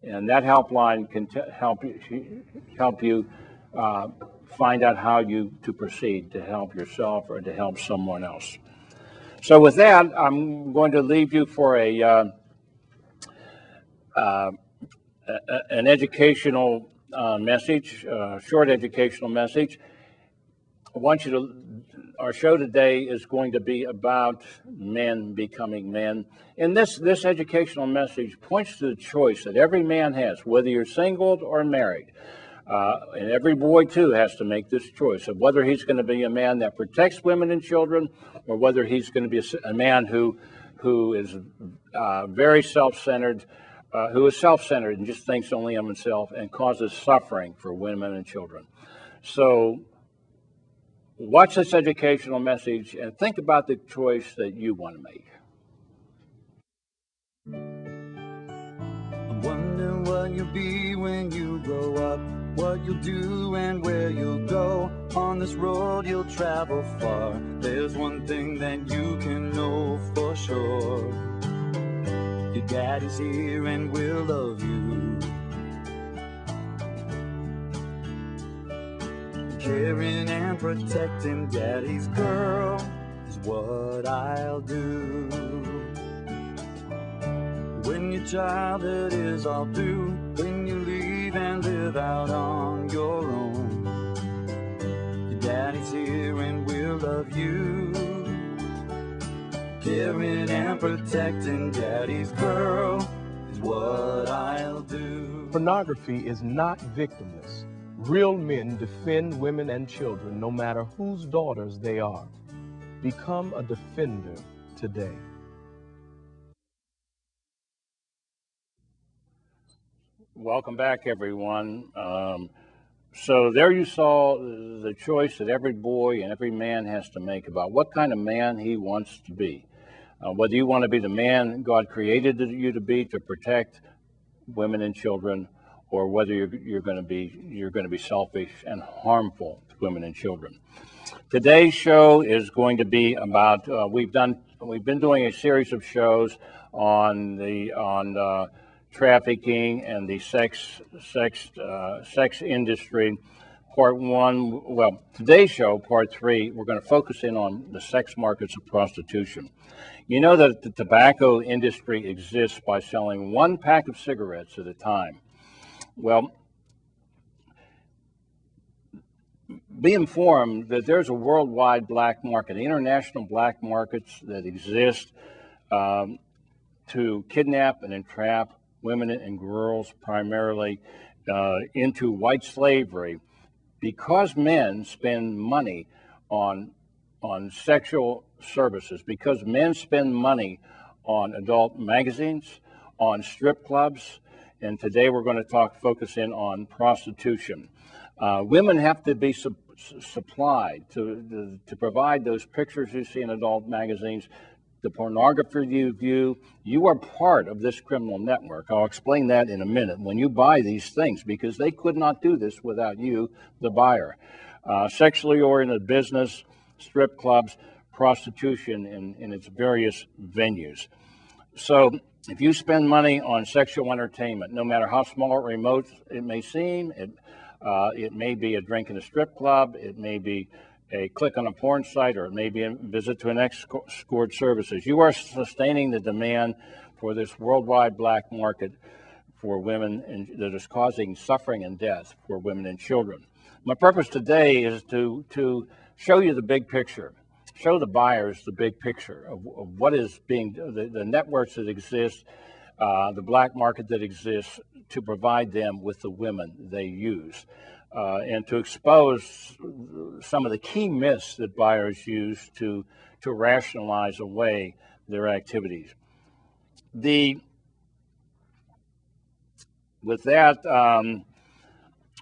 And that helpline can help you find out how to proceed to help yourself or to help someone else. So with that, I'm going to leave you for an educational message, short educational message. Our show today is going to be about men becoming men. And this educational message points to the choice that every man has, whether you're single or married. And every boy, too, has to make this choice of whether he's going to be a man that protects women and children, or whether he's going to be a man who is very self-centered, who is self-centered and just thinks only of himself and causes suffering for women and children. So watch this educational message and think about the choice that you want to make. I wonder what you'll be when you grow up, what you'll do and where you'll go. On this road you'll travel far. There's one thing that you can know for sure. Your daddy's here and will love you. Caring and protecting daddy's girl is what I'll do. When your childhood is all through, when you leave and live out on your own, your daddy's here and will love you. Caring and protecting daddy's girl is what I'll do. Pornography is not victimless. Real men defend women and children no matter whose daughters they are. Become a defender today. Welcome back, everyone. So there you saw the choice that every boy and every man has to make about what kind of man he wants to be. Whether you want to be the man God created you to be to protect women and children, or whether you're going to be selfish and harmful to women and children. Today's show is going to be about we've been doing a series of shows on trafficking and the sex industry. Part one, well, today's show, part three, we're going to focus in on the sex markets of prostitution. You know that the tobacco industry exists by selling one pack of cigarettes at a time. Well, be informed that there's a worldwide black market, international black markets that exist to kidnap and entrap women and girls primarily into white slavery, because men spend money on sexual services, because men spend money on adult magazines, on strip clubs, and today we're going to focus in on prostitution. Women have to be supplied to provide those pictures you see in adult magazines, the pornography you view. You are part of this criminal network. I'll explain that in a minute. When you buy these things, because they could not do this without you, the buyer. Sexually oriented business, strip clubs, prostitution in its various venues. So if you spend money on sexual entertainment, no matter how small or remote it may seem, it may be a drink in a strip club, it may be a click on a porn site, or it may be a visit to an escort services. You are sustaining the demand for this worldwide black market for women, and that is causing suffering and death for women and children. My purpose today is to show you the big picture, show the buyers the big picture of what is being, the networks that exist, the black market that exists, to provide them with the women they use. And to expose some of the key myths that buyers use to rationalize away their activities. With that,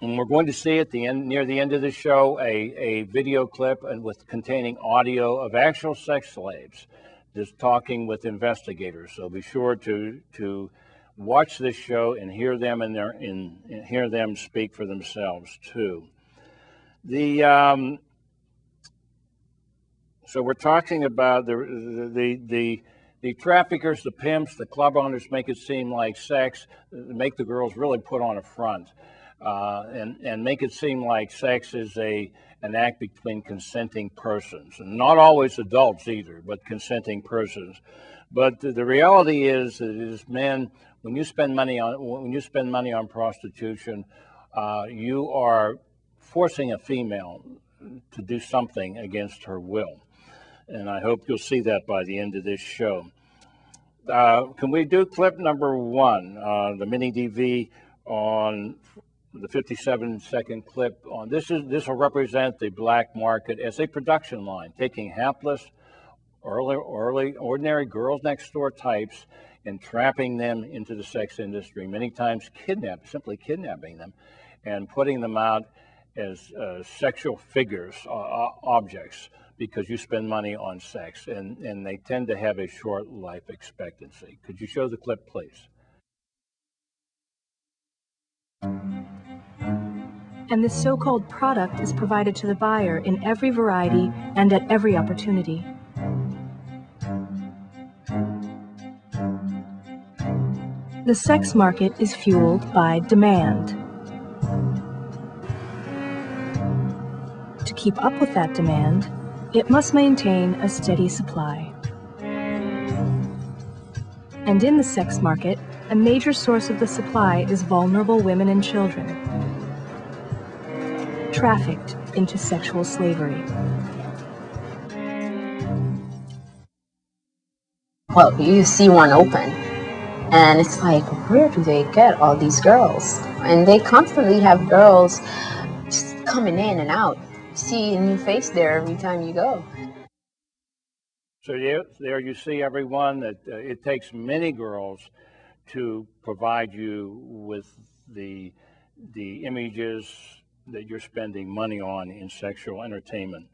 and we're going to see at the end, near the end of the show, a video clip containing audio of actual sex slaves just talking with investigators. So be sure to watch this show and hear them hear them speak for themselves too. So we're talking about the The traffickers, the pimps, the club owners make it seem like sex, make the girls really put on a front, and make it seem like sex is an act between consenting persons, and not always adults either, but consenting persons. But the reality is that it is men. When you spend money on prostitution, you are forcing a female to do something against her will. And I hope you'll see that by the end of this show. Can we do clip number 1, the mini DV on the 57-second clip? This will represent the black market as a production line, taking hapless, ordinary girls next door types and trapping them into the sex industry, many times simply kidnapping them and putting them out as sexual figures, objects, because you spend money on sex, and they tend to have a short life expectancy. Could you show the clip, please? And this so-called product is provided to the buyer in every variety and at every opportunity. The sex market is fueled by demand. To keep up with that demand, it must maintain a steady supply. And in the sex market, a major source of the supply is vulnerable women and children, trafficked into sexual slavery. Well, you see one open, and it's like, where do they get all these girls? And they constantly have girls just coming in and out. See a new face there every time you go. So there you see, everyone, that it takes many girls to provide you with the images that you're spending money on in sexual entertainment.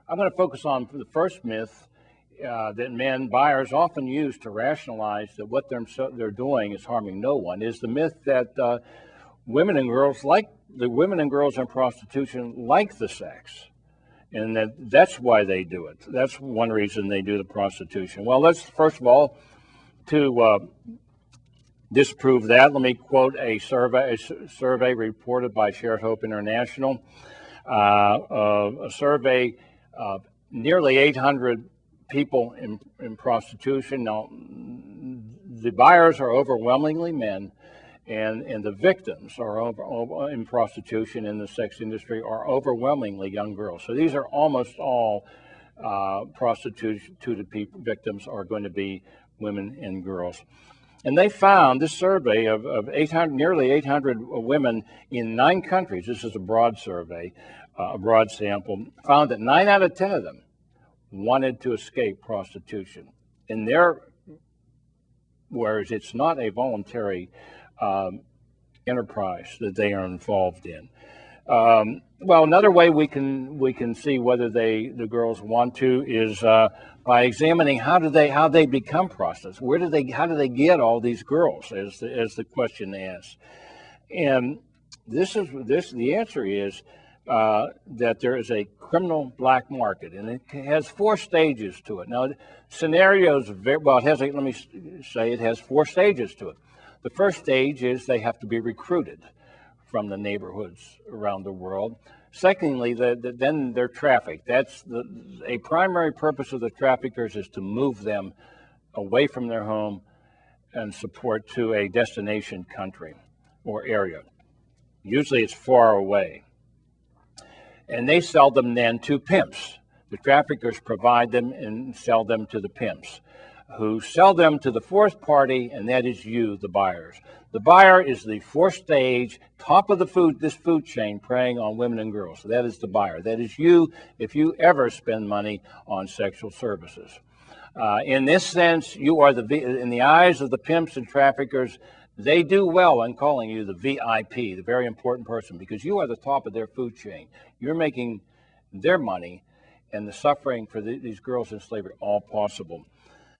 I'm going to focus on the first myth that men buyers often use to rationalize that what they're doing is harming no one, is the myth that women and girls in prostitution like the sex, and that's why they do it. That's one reason they do the prostitution. Well, let's first of all, to disprove that, let me quote a survey reported by Shared Hope International. A survey of nearly 800 people in prostitution. Now, the buyers are overwhelmingly men, and the victims are in prostitution in the sex industry are overwhelmingly young girls. So these are almost all prostituted victims are going to be women and girls. And they found this survey of nearly 800 women in 9 countries. This is a broad survey, a broad sample. Found that 9 out of 10 of them wanted to escape prostitution. Whereas it's not a voluntary enterprise that they are involved in. Well, another way we can see whether the girls want to is by examining how they become prostitutes. How do they get all these girls, as the question asks? And the answer is that there is a criminal black market, and it has 4 stages to it. Now, scenarios it has 4 stages to it. The first stage is they have to be recruited from the neighborhoods around the world. Secondly, then they're trafficked. That's a primary purpose of the traffickers is to move them away from their home and support to a destination country or area. Usually it's far away. And they sell them then to pimps. The traffickers provide them and sell them to the pimps, who sell them to the 4th party, and that is you, the buyers. The buyer is the 4th stage, top of this food chain, preying on women and girls. So that is the buyer. That is you if you ever spend money on sexual services. In this sense, you are in the eyes of the pimps and traffickers, they do well in calling you the VIP, the very important person, because you are the top of their food chain. You're making their money and the suffering for these girls in slavery all possible.